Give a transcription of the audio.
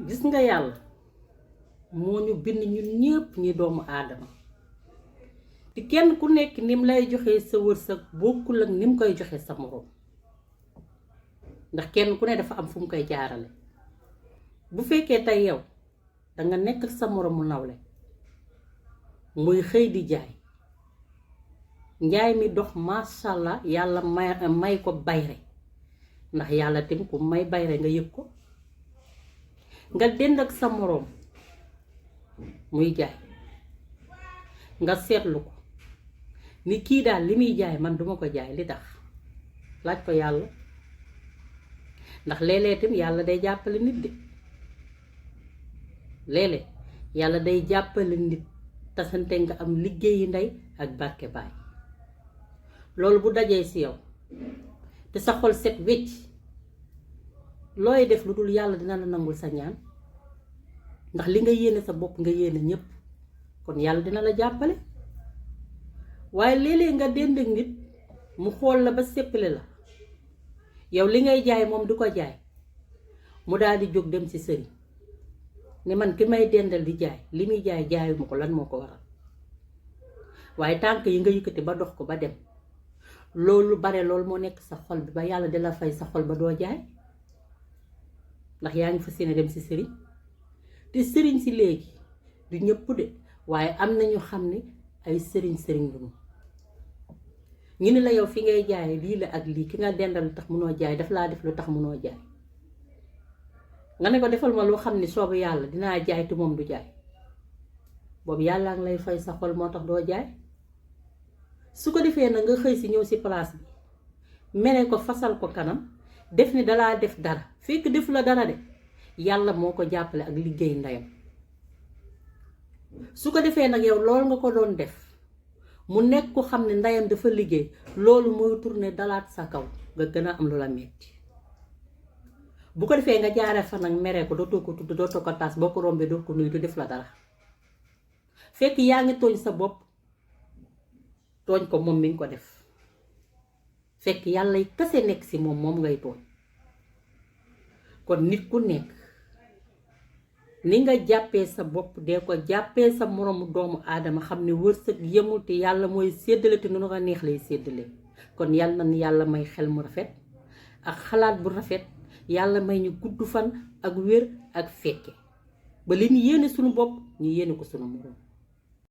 gis nga yàlla moo ñu bind ñun ñëpp ñi doomu aadama te kenn ku nekk nim lay joxe sa wërsëg bokkul ak nim koy joxe sa moroom ndax kenn ku ne dafa am fu mu koy jaarale bu fekkee tey yow danga nekk ak sa moroomu nawle muy xëy di jaay njaay mi dox mashallah yàlla may ko bayre ndax yàlla tim ku may bayre nga yëg ko nga dend ak sa moroom muy jaay nga seetlu ko ni kii daal li muy jaay man duma ko jaay li tax laaj ko yàlla ndax léeg-léeg tim yàlla day jàppale nit de léeg-léeg yàlla day jàppale nit tasante nga am liggéeyi ndey ak barke baay loolu bu dajee ci yow te sa xol set wecc looy def lu dul yàlla dina la nangul sa ñaan ndax li nga yéene sa bopp nga yéene ñépp kon yàlla dina la jàppale waaye léeg-léeg nga dend ak nit mu xool la ba séppale la yow li ngay jaay moom du ko jaay mu daal di jóg dem ci sëriñ ne man ki may dendal di jaay li muy jaay jaayuma ko lan moo ko waral waaye tànk yi nga yëkkati ba dox ko ba dem loolu bare loolu moo nekk sa xol bi ba yàlla di la fay sa xol ba doo jaay ndax yaa ngi fas yéene dem ci sëriñ te sëriñ si léegi du ñëpp de waaye am na ñu xam ne ay sëriñ lañu ñu ne la yow fi ngay jaay lii la ak lii ki nga dendal lu tax munoo jaay daf laa def lu tax munoo jaay nga ne ko defal ma loo xam ne soobu yàlla dinaa jaay te moom du jaay boobu yàlla ngi lay fay sa xol moo tax doo jaay su ko defee nag nga xëy si ñëw si place bi mere ko fasal ko kanam def ni dalaa def dara fekk def la dara de yàlla moo ko jàppale ak liggéey ndeyam su ko defee nag yow loolu nga ko doon def mu nekk ko xam ne ndeyam dafa liggéey loolu mooy tourner dalaat sa kaw nga gën a am lu la metti bu ko defee nga jaaree fa nag mere ko dootoo ko tudd dootoo ko taas boo ko rombee doo ko nuyu du def la dara fekk yaa ngi tooñ sa bopp tooñ ko moom mi ngi ko def fekk yàlla yi kase nekk ci moom ngay tooñ kon nit ku nekk ni nga jàppee sa bopp dee ko jàppee sa moroomu doomu aadama xam ne wërsëg yemul te yàlla mooy séddale te nu ko neex lay séddale kon yàlla na yàlla may xel mu rafet ak xalaat bu rafet yàlla may ñu gudd fan ak wér ak fekke ba li ñu yéene suñu bopp ñu yéene ko suñu moroom